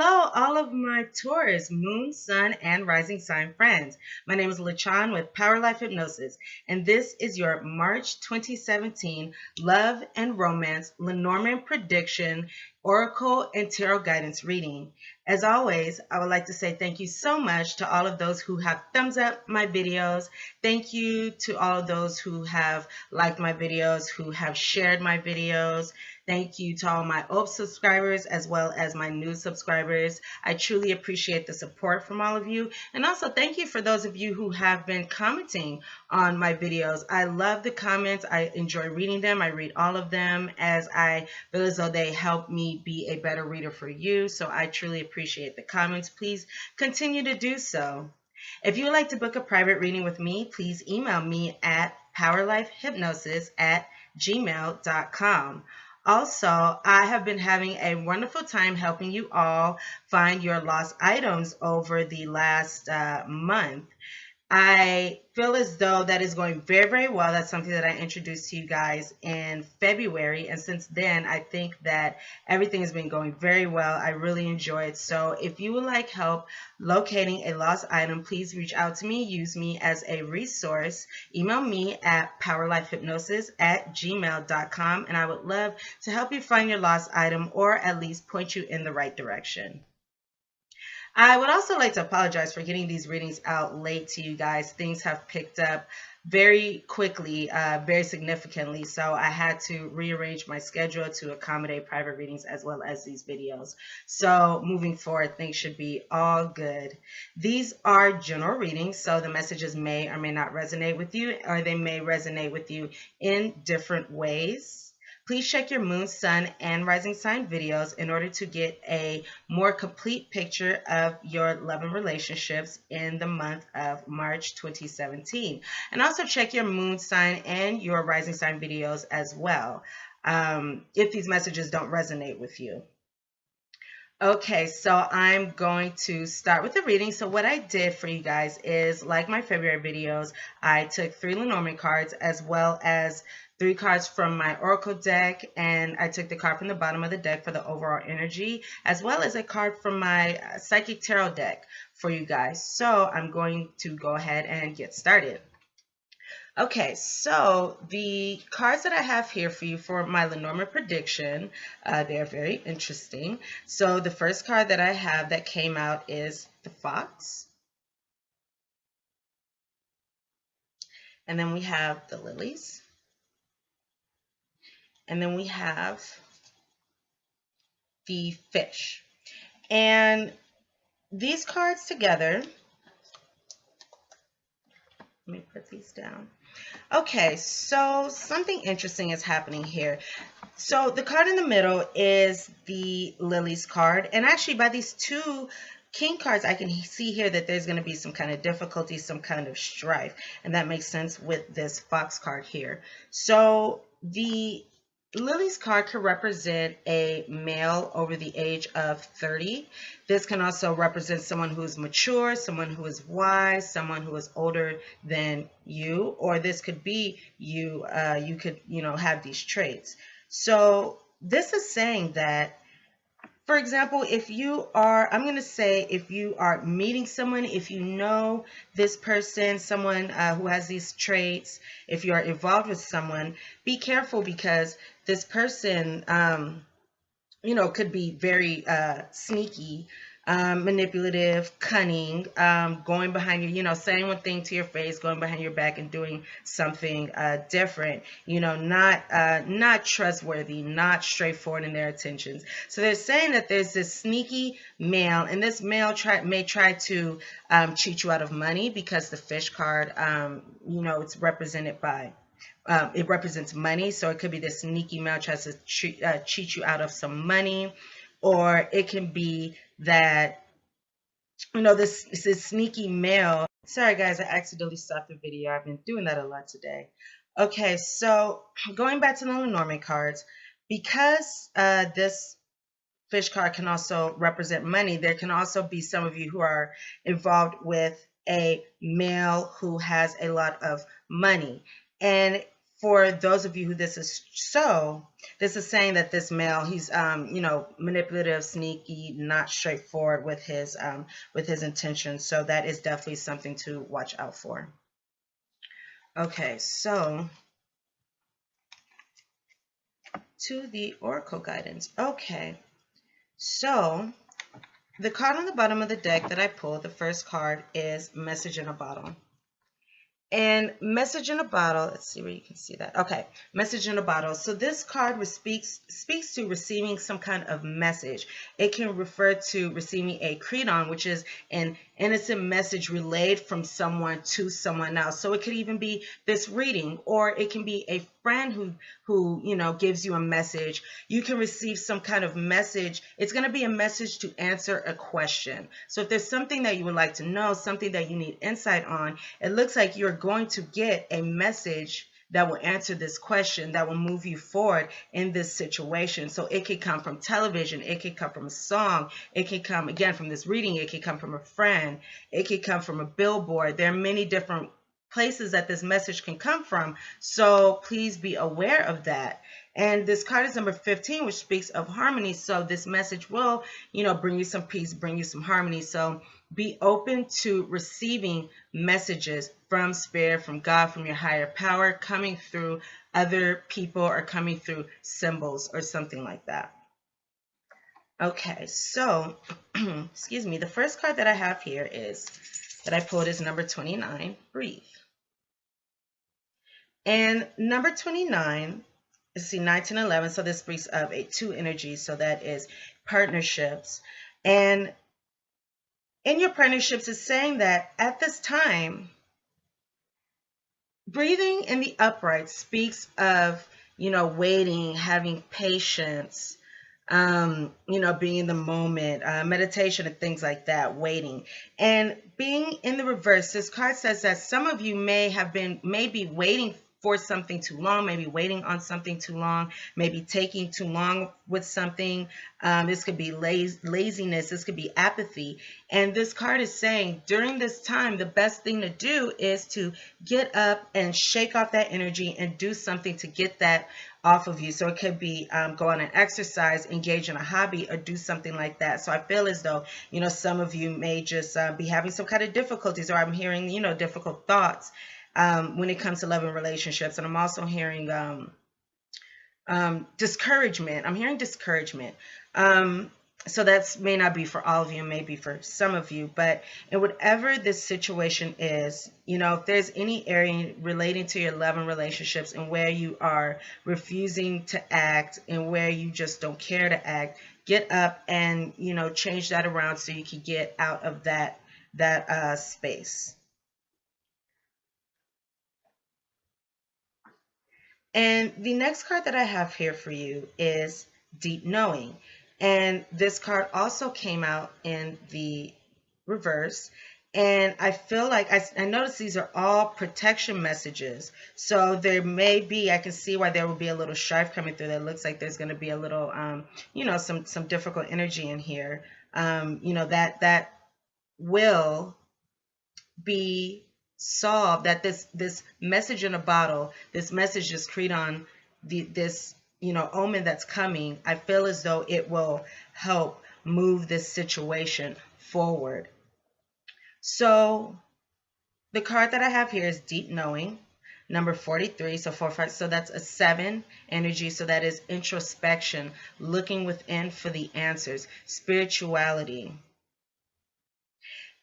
Hello, all of my Taurus, Moon, Sun, and Rising Sign friends. My name is LaChan with Power Life Hypnosis, and this is your March 2017 Love and Romance Lenormand Prediction Oracle and Tarot Guidance reading. As always, I would like to say thank you so much to all of those who have thumbs up my videos. Thank you to all of those who have liked my videos, who have shared my videos. Thank you to all my old subscribers as well as my new subscribers. I truly appreciate the support from all of you. And also thank you for those of you who have been commenting on my videos. I love the comments. I enjoy reading them. I read all of them as I feel as though they help me be a better reader for you. So I truly appreciate the comments. Please continue to do so. If you would like to book a private reading with me, please email me at powerlifehypnosis@gmail.com. Also, I have been having a wonderful time helping you all find your lost items over the last month. I feel as though that is going very, very well. That's something that I introduced to you guys in February. And since then, I think that everything has been going very well. I really enjoy it. So if you would like help locating a lost item, please reach out to me. Use me as a resource. Email me at powerlifehypnosis@gmail.com. And I would love to help you find your lost item or at least point you in the right direction. I would also like to apologize for getting these readings out late to you guys. Things have picked up very quickly, very significantly, so I had to rearrange my schedule to accommodate private readings as well as these videos. So moving forward, things should be all good. These are general readings, so the messages may or may not resonate with you, or they may resonate with you in different ways. Please check your moon, sun, and rising sign videos in order to get a more complete picture of your love and relationships in the month of March 2017. And also check your moon sign and your rising sign videos as well, if these messages don't resonate with you. Okay, so I'm going to start with the reading. So what I did for you guys is, like my February videos, I took 3 Lenormand cards as well as 3 cards from my Oracle deck, and I took the card from the bottom of the deck for the overall energy, as well as a card from my Psychic Tarot deck for you guys. So I'm going to go ahead and get started. Okay, so the cards that I have here for you for my Lenormand prediction, they're very interesting. So the first card that I have that came out is the Fox. And then we have the Lilies. And then we have the Fish. And these cards together, let me put these down. Okay, so something interesting is happening here. So the card in the middle is the Lilies card. And actually by these 2 King cards, I can see here that there's going to be some kind of difficulty, some kind of strife. And that makes sense with this Fox card here. So the Lilies card could represent a male over the age of 30. This can also represent someone who is mature, someone who is wise, someone who is older than you, or this could be you. You could, have these traits. So this is saying that, for example, if you are, I'm going to say if you are meeting someone, if you know this person, someone who has these traits, if you are involved with someone, be careful because this person, could be very sneaky, manipulative, cunning, going behind you, saying one thing to your face, going behind your back and doing something different, not trustworthy, not straightforward in their intentions. So they're saying that there's this sneaky male, and this male may try to cheat you out of money because the Fish card, it's represented by it represents money, so it could be this sneaky male tries to cheat you out of some money, or it can be that, this sneaky male. Sorry guys, I accidentally stopped the video. I've been doing that a lot today. Okay, so going back to the Lenormand cards, because this Fish card can also represent money, there can also be some of you who are involved with a male who has a lot of money. And for those of you who this is so, this is saying that this male, he's manipulative, sneaky, not straightforward with his intentions. So that is definitely something to watch out for. Okay, so to the oracle guidance. Okay, so the card on the bottom of the deck that I pulled, the first card, is Message in a Bottle. And Message in a Bottle, let's see where you can see that. Okay, Message in a Bottle. So this card speaks to receiving some kind of message. It can refer to receiving a credon, which is an innocent message relayed from someone to someone else. So it could even be this reading, or it can be a friend who gives you a message. You can receive some kind of message. It's going to be a message to answer a question. So if there's something that you would like to know, something that you need insight on, it looks like you're going to get a message that will answer this question, that will move you forward in this situation. So it could come from television, it could come from a song, it could come, again, from this reading, it could come from a friend, it could come from a billboard. There are many different places that this message can come from, so please be aware of that. And this card is number 15, which speaks of harmony. So this message will, bring you some peace, bring you some harmony. So be open to receiving messages from Spirit, from God, from your higher power, coming through other people or coming through symbols or something like that. Okay, so, excuse me, the first card that I have here that I pulled is number 29, Breathe. And number 29, let's see, 19, 11, so this speaks of a 2 energy, so that is partnerships. And in your partnerships, it's saying that at this time, breathing in the upright speaks of, waiting, having patience, being in the moment, meditation and things like that, waiting. And being in the reverse, this card says that some of you may be waiting for something too long, maybe waiting on something too long, maybe taking too long with something. This could be laziness, this could be apathy. And this card is saying during this time, the best thing to do is to get up and shake off that energy and do something to get that off of you. So it could be go on an exercise, engage in a hobby, or do something like that. So I feel as though, some of you may just be having some kind of difficulties, or I'm hearing, difficult thoughts when it comes to love and relationships. And I'm also hearing discouragement. I'm hearing discouragement. So that may not be for all of you, maybe for some of you, but in whatever this situation is, if there's any area relating to your love and relationships and where you are refusing to act and where you just don't care to act, get up and, change that around so you can get out of that space. And the next card that I have here for you is Deep Knowing. And this card also came out in the reverse. And I feel like I notice these are all protection messages. So there may be, I can see why there will be a little strife coming through. That looks like there's going to be a little, some difficult energy in here. That will be solved, that this message in a bottle, this message is created on this omen that's coming. I feel as though it will help move this situation forward. So the card that I have here is Deep Knowing, number 43, so 4, so that's a 7 energy, so that is introspection, looking within for the answers, spirituality.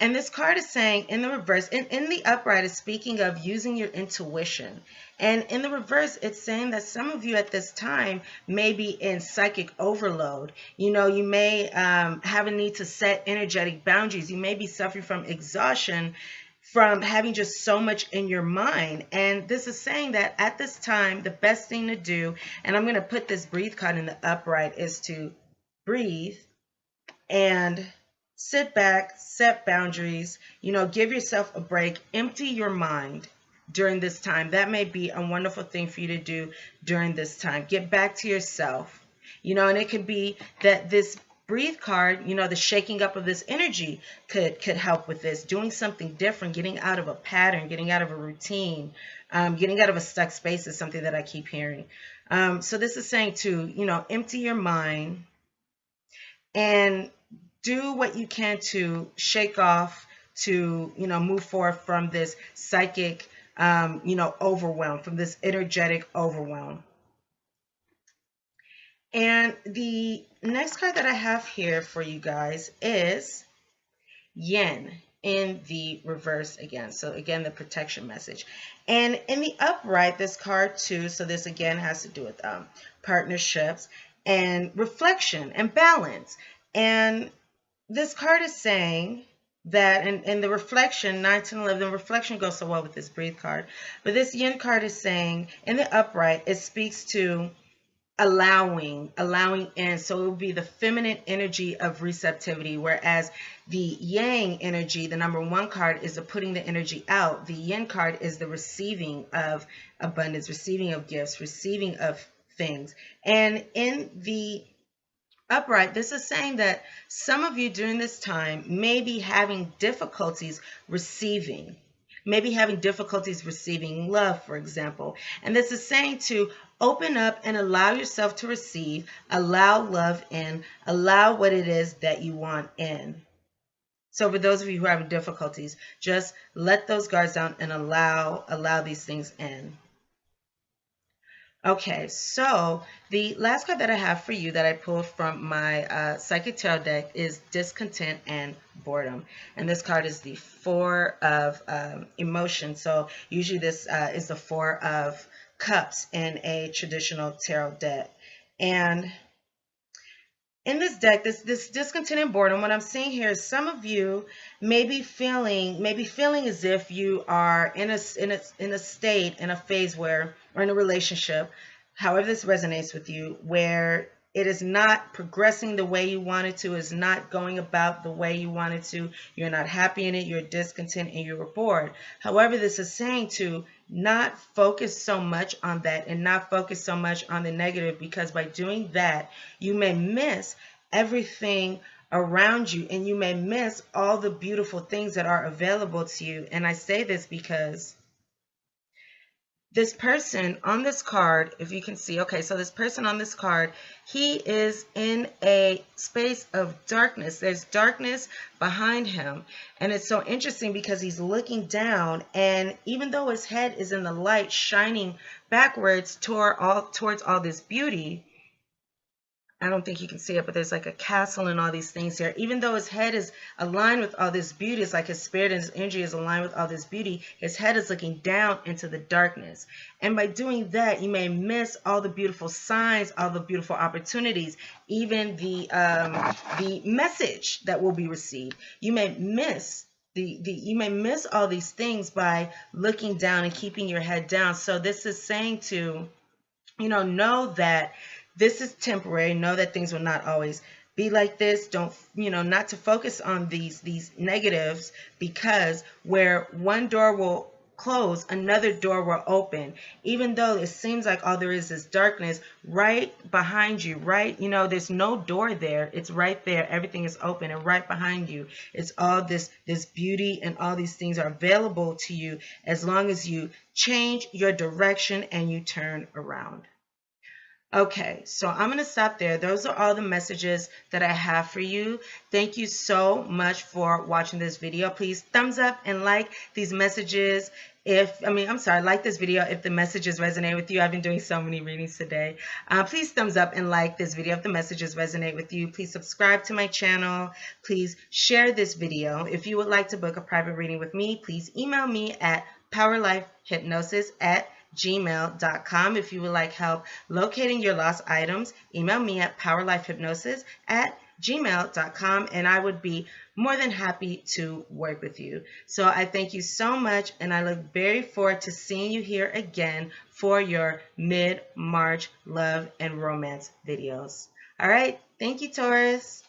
And this card is saying in the reverse, in the upright, is speaking of using your intuition. And in the reverse, it's saying that some of you at this time may be in psychic overload. You may have a need to set energetic boundaries. You may be suffering from exhaustion from having just so much in your mind. And this is saying that at this time, the best thing to do, and I'm going to put this breathe card in the upright, is to breathe and sit back, set boundaries, give yourself a break, empty your mind during this time. That may be a wonderful thing for you to do during this time. Get back to yourself, and it could be that this breathe card, you know, the shaking up of this energy could help with this, doing something different, getting out of a pattern, getting out of a routine, getting out of a stuck space is something that I keep hearing. So this is saying to, you know, empty your mind and do what you can to shake off, to, you know, move forward from this psychic, you know, overwhelm, from this energetic overwhelm. And the next card that I have here for you guys is Yin in the reverse again. So again, the protection message. And in the upright, this card too, so this again has to do with partnerships and reflection and balance. And this card is saying that, and the reflection, 9, 10, 11, the reflection goes so well with this breathe card. But this Yin card is saying, in the upright, it speaks to allowing in. So it will be the feminine energy of receptivity, whereas the Yang energy, the number 1 card, is the putting the energy out. The Yin card is the receiving of abundance, receiving of gifts, receiving of things. And in the upright, this is saying that some of you during this time may be having difficulties receiving. Maybe having difficulties receiving love, for example. And this is saying to open up and allow yourself to receive, allow love in, allow what it is that you want in. So for those of you who are having difficulties, just let those guards down and allow these things in. Okay, so the last card that I have for you that I pulled from my Psychic Tarot deck is Discontent and Boredom. And this card is the 4 of Emotion. So usually this is the 4 of Cups in a traditional tarot deck. And in this deck, this discontent and boredom, what I'm seeing here is some of you may be feeling as if you are in a state, in a phase where, or in a relationship, however this resonates with you, where it is not progressing the way you want it to, is not going about the way you want it to, you're not happy in it, you're discontent, and you're bored. However, this is saying to not focus so much on that and not focus so much on the negative, because by doing that, you may miss everything around you and you may miss all the beautiful things that are available to you. And I say this because this person on this card, if you can see, okay, so this person on this card, he is in a space of darkness. There's darkness behind him. And it's so interesting because he's looking down, and even though his head is in the light shining backwards towards all this beauty, I don't think you can see it, but there's like a castle and all these things here. Even though his head is aligned with all this beauty, it's like his spirit and his energy is aligned with all this beauty, his head is looking down into the darkness. And by doing that, you may miss all the beautiful signs, all the beautiful opportunities, even the message that will be received. You may miss you may miss all these things by looking down and keeping your head down. So this is saying to, know that this is temporary. Know that things will not always be like this. Don't, not to focus on these negatives, because where one door will close, another door will open. Even though it seems like all there is darkness, right behind you, right? There's no door there. It's right there. Everything is open, and right behind you, it's all this beauty, and all these things are available to you as long as you change your direction and you turn around. Okay, so I'm going to stop there. Those are all the messages that I have for you. Thank you so much for watching this video. Please thumbs up and like these messages. Like this video if the messages resonate with you. I've been doing so many readings today. Please thumbs up and like this video if the messages resonate with you. Please subscribe to my channel. Please share this video. If you would like to book a private reading with me, please email me at powerlifehypnosis@gmail.com. If you would like help locating your lost items, email me at powerlifehypnosis@gmail.com, and I would be more than happy to work with you. So I thank you so much, and I look very forward to seeing you here again for your mid-March love and romance videos. All right, thank you, Taurus.